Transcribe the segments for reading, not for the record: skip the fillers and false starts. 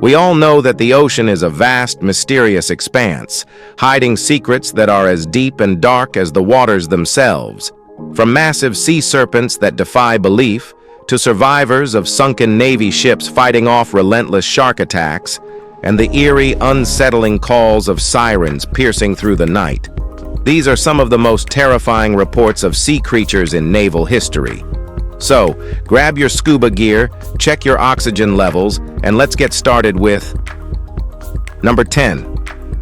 We all know that the ocean is a vast, mysterious expanse, hiding secrets that are as deep and dark as the waters themselves. From massive sea serpents that defy belief, to survivors of sunken Navy ships fighting off relentless shark attacks, and the eerie, unsettling calls of sirens piercing through the night. These are some of the most terrifying reports of sea creatures in naval history. So, grab your scuba gear, check your oxygen levels, and let's get started with Number 10.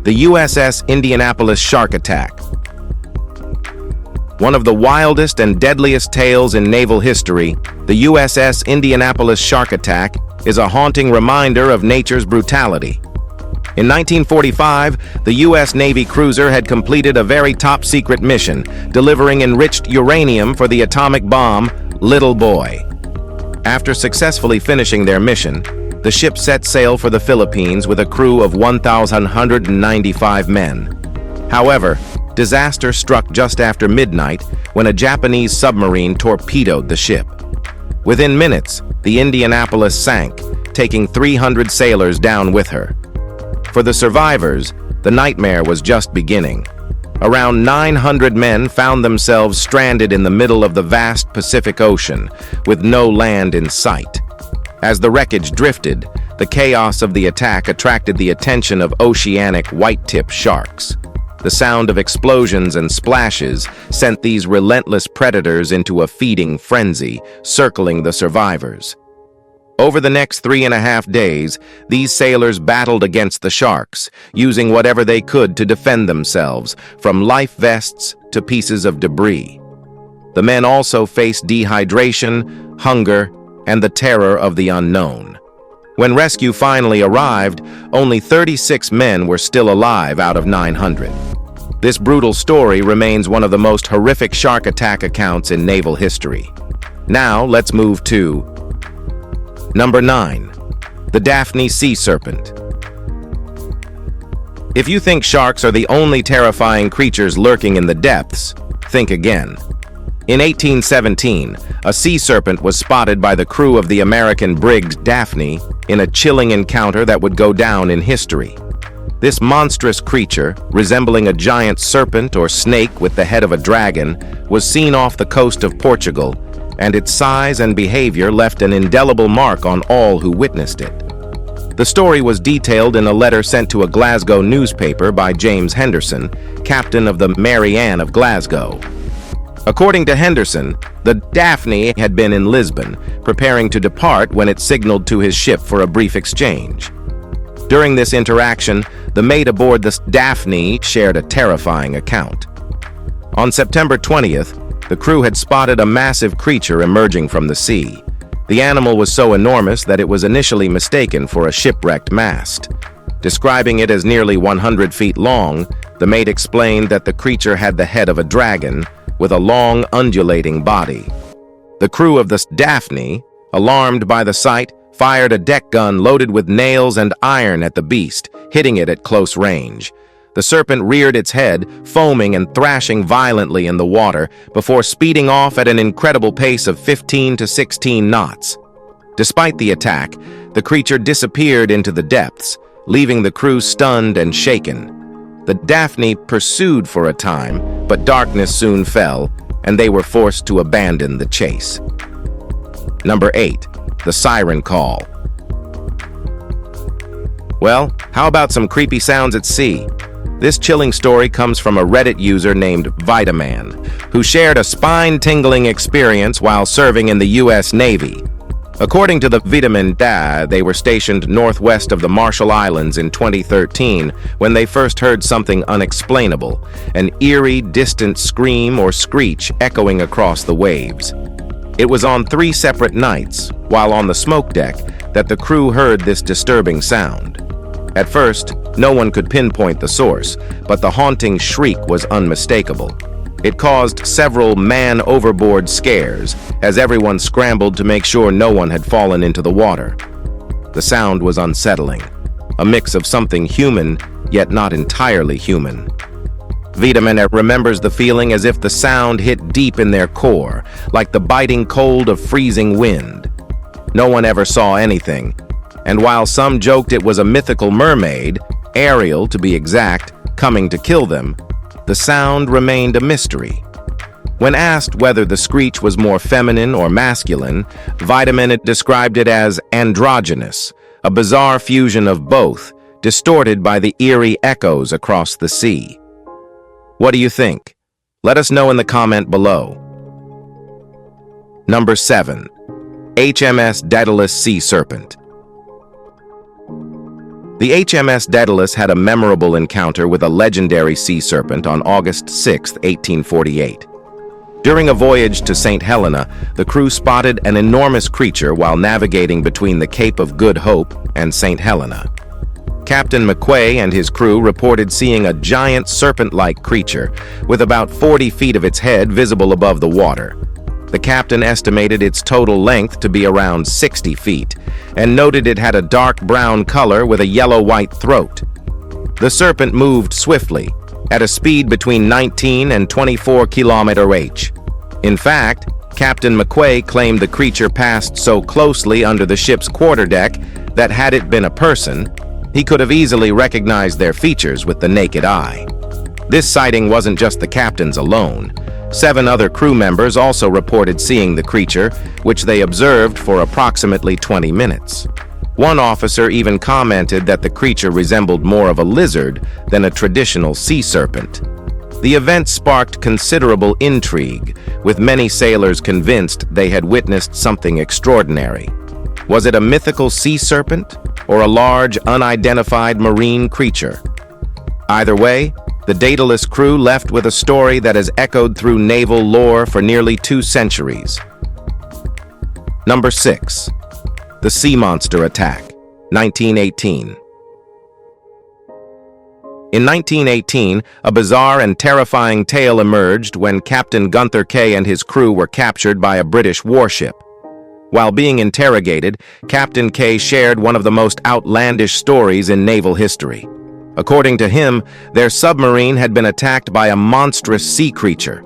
The USS Indianapolis Shark Attack. One of the wildest and deadliest tales in naval history, the USS Indianapolis Shark Attack is a haunting reminder of nature's brutality. In 1945, the U.S. Navy cruiser had completed a very top-secret mission, delivering enriched uranium for the atomic bomb, Little Boy. After successfully finishing their mission, the ship set sail for the Philippines with a crew of 1,195 men. However, disaster struck just after midnight when a Japanese submarine torpedoed the ship. Within minutes, the Indianapolis sank, taking 300 sailors down with her. For the survivors, the nightmare was just beginning. Around 900 men found themselves stranded in the middle of the vast Pacific Ocean, with no land in sight. As the wreckage drifted, the chaos of the attack attracted the attention of oceanic white-tip sharks. The sound of explosions and splashes sent these relentless predators into a feeding frenzy, circling the survivors. Over the next 3.5 days, these sailors battled against the sharks, using whatever they could to defend themselves, from life vests to pieces of debris. The men also faced dehydration, hunger, and the terror of the unknown. When rescue finally arrived, only 36 men were still alive out of 900. This brutal story remains one of the most horrific shark attack accounts in naval history. Now, let's move to Number 9. The Daphne sea serpent. If you think sharks are the only terrifying creatures lurking in the depths, think again. In 1817, a sea serpent was spotted by the crew of the American brig Daphne in a chilling encounter that would go down in history. This monstrous creature, resembling a giant serpent or snake with the head of a dragon, was seen off the coast of Portugal, and its size and behavior left an indelible mark on all who witnessed it. The story was detailed in a letter sent to a Glasgow newspaper by James Henderson, captain of the Mary Ann of Glasgow. According to Henderson, the Daphne had been in Lisbon, preparing to depart when it signaled to his ship for a brief exchange. During this interaction, the mate aboard the Daphne shared a terrifying account. On September 20th, the crew had spotted a massive creature emerging from the sea. The animal was so enormous that it was initially mistaken for a shipwrecked mast. Describing it as nearly 100 feet long, the mate explained that the creature had the head of a dragon with a long, undulating body. The crew of the Daphne, alarmed by the sight, fired a deck gun loaded with nails and iron at the beast, hitting it at close range. The serpent reared its head, foaming and thrashing violently in the water, before speeding off at an incredible pace of 15 to 16 knots. Despite the attack, the creature disappeared into the depths, leaving the crew stunned and shaken. The Daphne pursued for a time, but darkness soon fell, and they were forced to abandon the chase. Number 8. The siren call. Well, how about some creepy sounds at sea? This chilling story comes from a Reddit user named Vitaman, who shared a spine-tingling experience while serving in the U.S. Navy. According to the Vitamin they were stationed northwest of the Marshall Islands in 2013 when they first heard something unexplainable, an eerie, distant scream or screech echoing across the waves. It was on 3 separate nights, while on the smoke deck, that the crew heard this disturbing sound. At first, no one could pinpoint the source, but the haunting shriek was unmistakable. It caused several man-overboard scares as everyone scrambled to make sure no one had fallen into the water. The sound was unsettling, a mix of something human, yet not entirely human. Vitamin remembers the feeling as if the sound hit deep in their core, like the biting cold of freezing wind. No one ever saw anything, and while some joked it was a mythical mermaid, Ariel to be exact, coming to kill them, the sound remained a mystery. When asked whether the screech was more feminine or masculine, Vitamin described it as androgynous, a bizarre fusion of both, distorted by the eerie echoes across the sea. What do you think? Let us know in the comment below. Number 7. HMS Daedalus Sea Serpent. The HMS Daedalus had a memorable encounter with a legendary sea serpent on August 6, 1848. During a voyage to St. Helena, the crew spotted an enormous creature while navigating between the Cape of Good Hope and St. Helena. Captain McQuay and his crew reported seeing a giant serpent-like creature with about 40 feet of its head visible above the water. The captain estimated its total length to be around 60 feet and noted it had a dark brown color with a yellow-white throat. The serpent moved swiftly, at a speed between 19 and 24 km/h. In fact, Captain McQuay claimed the creature passed so closely under the ship's quarterdeck that had it been a person, he could have easily recognized their features with the naked eye. This sighting wasn't just the captain's alone. 7 other crew members also reported seeing the creature, which they observed for approximately 20 minutes. One officer even commented that the creature resembled more of a lizard than a traditional sea serpent. The event sparked considerable intrigue, with many sailors convinced they had witnessed something extraordinary. Was it a mythical sea serpent or a large, unidentified marine creature? Either way, the Daedalus crew left with a story that has echoed through naval lore for nearly 2 centuries. Number 6. The Sea Monster Attack, 1918. In 1918, a bizarre and terrifying tale emerged when Captain Gunther Kay and his crew were captured by a British warship. While being interrogated, Captain Kay shared one of the most outlandish stories in naval history. According to him, their submarine had been attacked by a monstrous sea creature.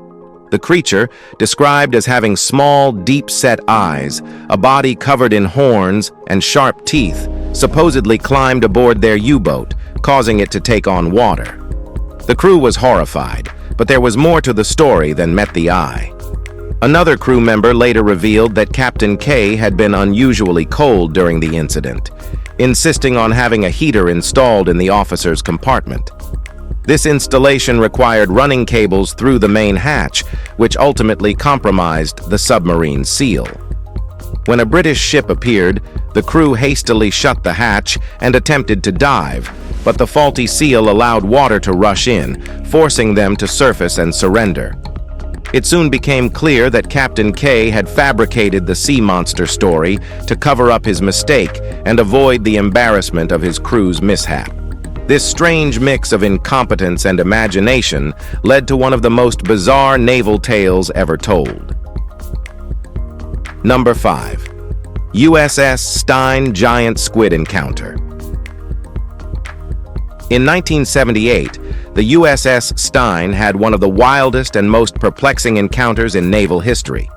The creature, described as having small, deep-set eyes, a body covered in horns, and sharp teeth, supposedly climbed aboard their U-boat, causing it to take on water. The crew was horrified, but there was more to the story than met the eye. Another crew member later revealed that Captain K had been unusually cold during the incident, insisting on having a heater installed in the officer's compartment. This installation required running cables through the main hatch, which ultimately compromised the submarine's seal. When a British ship appeared, the crew hastily shut the hatch and attempted to dive, but the faulty seal allowed water to rush in, forcing them to surface and surrender. It soon became clear that Captain K had fabricated the sea monster story to cover up his mistake and avoid the embarrassment of his crew's mishap. This strange mix of incompetence and imagination led to one of the most bizarre naval tales ever told. Number 5. USS Stein Giant Squid Encounter. In 1978, the USS Stein had one of the wildest and most perplexing encounters in naval history.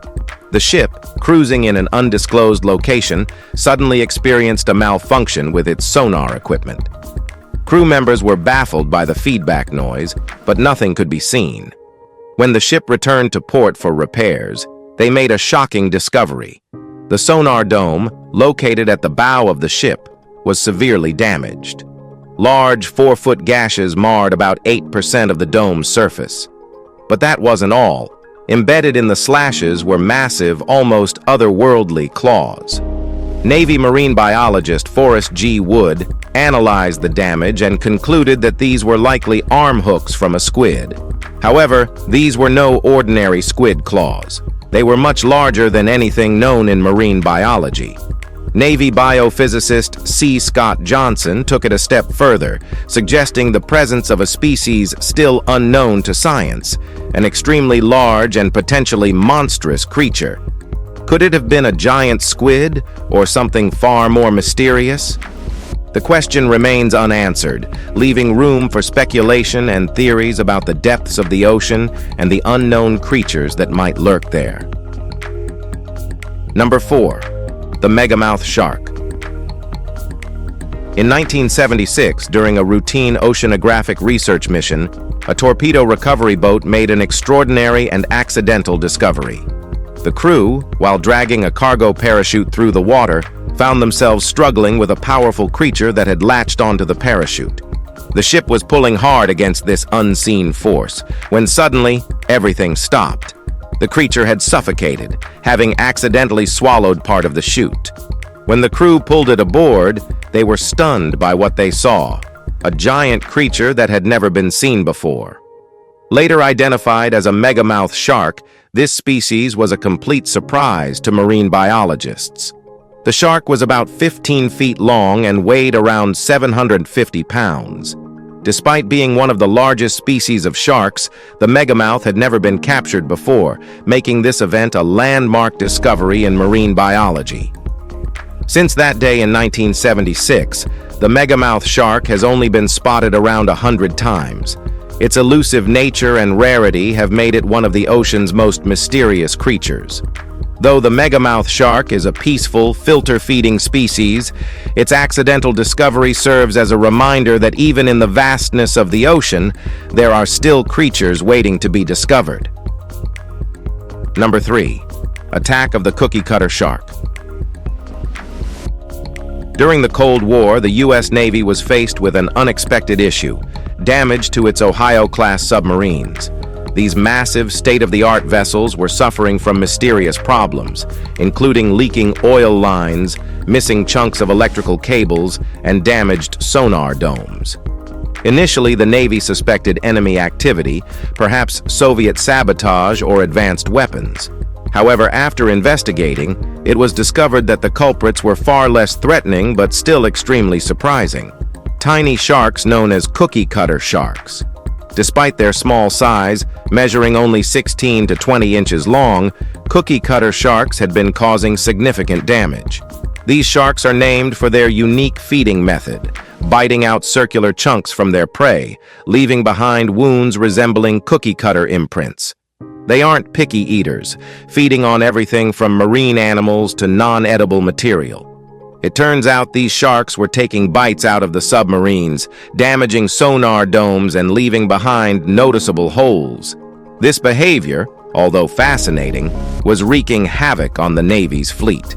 The ship, cruising in an undisclosed location, suddenly experienced a malfunction with its sonar equipment. Crew members were baffled by the feedback noise, but nothing could be seen. When the ship returned to port for repairs, they made a shocking discovery. The sonar dome, located at the bow of the ship, was severely damaged. Large 4-foot gashes marred about 8% of the dome's surface. But that wasn't all. Embedded in the slashes were massive, almost otherworldly claws. Navy marine biologist Forrest G. Wood analyzed the damage and concluded that these were likely arm hooks from a squid. However, these were no ordinary squid claws. They were much larger than anything known in marine biology. Navy biophysicist C. Scott Johnson took it a step further, suggesting the presence of a species still unknown to science, an extremely large and potentially monstrous creature. Could it have been a giant squid or something far more mysterious? The question remains unanswered, leaving room for speculation and theories about the depths of the ocean and the unknown creatures that might lurk there. Number 4. The megamouth shark. In 1976, during a routine oceanographic research mission, a torpedo recovery boat made an extraordinary and accidental discovery. The crew, while dragging a cargo parachute through the water, found themselves struggling with a powerful creature that had latched onto the parachute. The ship was pulling hard against this unseen force, when suddenly, everything stopped. The creature had suffocated, having accidentally swallowed part of the chute. When the crew pulled it aboard, they were stunned by what they saw, a giant creature that had never been seen before. Later identified as a megamouth shark, this species was a complete surprise to marine biologists. The shark was about 15 feet long and weighed around 750 pounds. Despite being one of the largest species of sharks, the megamouth had never been captured before, making this event a landmark discovery in marine biology. Since that day in 1976, the megamouth shark has only been spotted around 100 times. Its elusive nature and rarity have made it one of the ocean's most mysterious creatures. Though the megamouth shark is a peaceful, filter-feeding species, its accidental discovery serves as a reminder that even in the vastness of the ocean, there are still creatures waiting to be discovered. Number 3. Attack of the cookie-cutter shark. During the Cold War, the U.S. Navy was faced with an unexpected issue: damage to its Ohio-class submarines. These massive, state-of-the-art vessels were suffering from mysterious problems, including leaking oil lines, missing chunks of electrical cables, and damaged sonar domes. Initially, the Navy suspected enemy activity, perhaps Soviet sabotage or advanced weapons. However, after investigating, it was discovered that the culprits were far less threatening but still extremely surprising: tiny sharks known as cookie-cutter sharks. Despite their small size, measuring only 16 to 20 inches long, cookie-cutter sharks had been causing significant damage. These sharks are named for their unique feeding method, biting out circular chunks from their prey, leaving behind wounds resembling cookie-cutter imprints. They aren't picky eaters, feeding on everything from marine animals to non-edible material. It turns out these sharks were taking bites out of the submarines, damaging sonar domes and leaving behind noticeable holes. This behavior, although fascinating, was wreaking havoc on the Navy's fleet.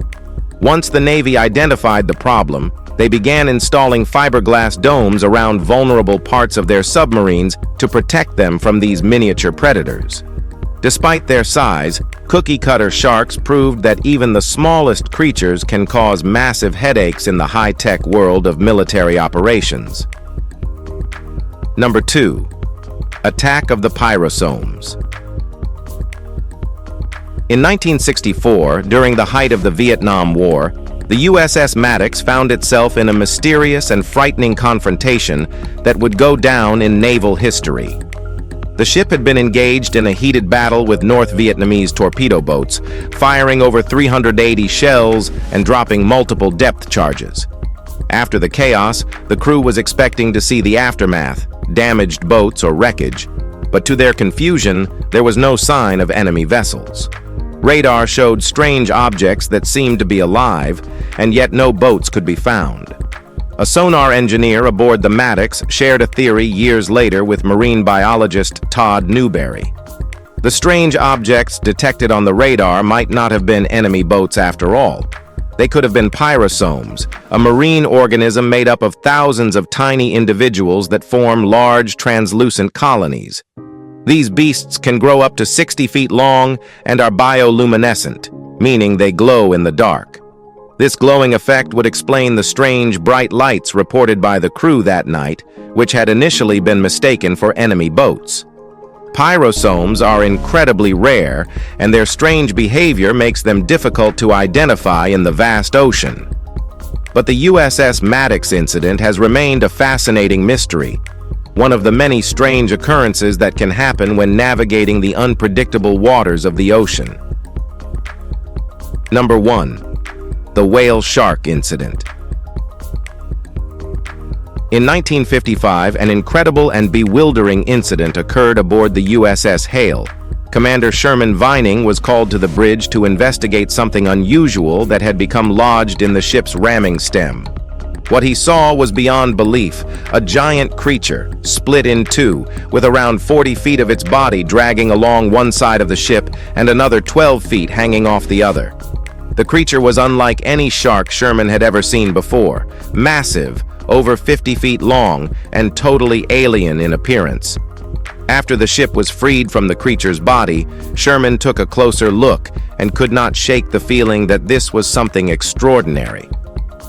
Once the Navy identified the problem, they began installing fiberglass domes around vulnerable parts of their submarines to protect them from these miniature predators. Despite their size, cookie-cutter sharks proved that even the smallest creatures can cause massive headaches in the high-tech world of military operations. Number 2. Attack of the pyrosomes. In 1964, during the height of the Vietnam War, the USS Maddox found itself in a mysterious and frightening confrontation that would go down in naval history. The ship had been engaged in a heated battle with North Vietnamese torpedo boats, firing over 380 shells and dropping multiple depth charges. After the chaos, the crew was expecting to see the aftermath, damaged boats or wreckage, but to their confusion, there was no sign of enemy vessels. Radar showed strange objects that seemed to be alive, and yet no boats could be found. A sonar engineer aboard the Maddox shared a theory years later with marine biologist Todd Newberry. The strange objects detected on the radar might not have been enemy boats after all. They could have been pyrosomes, a marine organism made up of thousands of tiny individuals that form large, translucent colonies. These beasts can grow up to 60 feet long and are bioluminescent, meaning they glow in the dark. This glowing effect would explain the strange bright lights reported by the crew that night, which had initially been mistaken for enemy boats. Pyrosomes are incredibly rare, and their strange behavior makes them difficult to identify in the vast ocean. But the USS Maddox incident has remained a fascinating mystery, one of the many strange occurrences that can happen when navigating the unpredictable waters of the ocean. Number 1. The whale shark incident. In 1955, an incredible and bewildering incident occurred aboard the USS Hail. Commander Sherman Vining was called to the bridge to investigate something unusual that had become lodged in the ship's ramming stem. What he saw was beyond belief, a giant creature, split in two, with around 40 feet of its body dragging along one side of the ship and another 12 feet hanging off the other. The creature was unlike any shark Sherman had ever seen before, massive, over 50 feet long, and totally alien in appearance. After the ship was freed from the creature's body, Sherman took a closer look and could not shake the feeling that this was something extraordinary.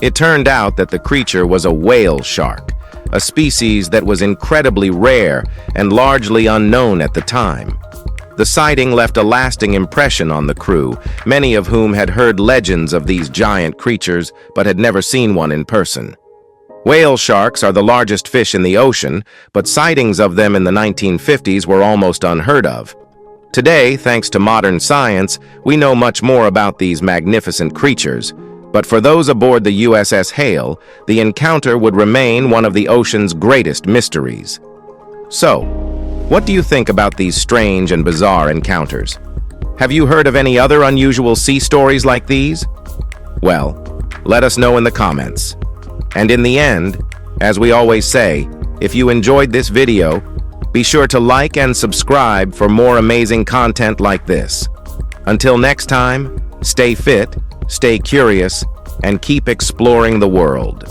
It turned out that the creature was a whale shark, a species that was incredibly rare and largely unknown at the time. The sighting left a lasting impression on the crew, many of whom had heard legends of these giant creatures but had never seen one in person. Whale sharks are the largest fish in the ocean, but sightings of them in the 1950s were almost unheard of. Today, thanks to modern science, we know much more about these magnificent creatures. But for those aboard the USS Hail, the encounter would remain one of the ocean's greatest mysteries. So, what do you think about these strange and bizarre encounters? Have you heard of any other unusual sea stories like these? Well, let us know in the comments. And in the end, as we always say, if you enjoyed this video, be sure to like and subscribe for more amazing content like this. Until next time, stay fit, stay curious, and keep exploring the world.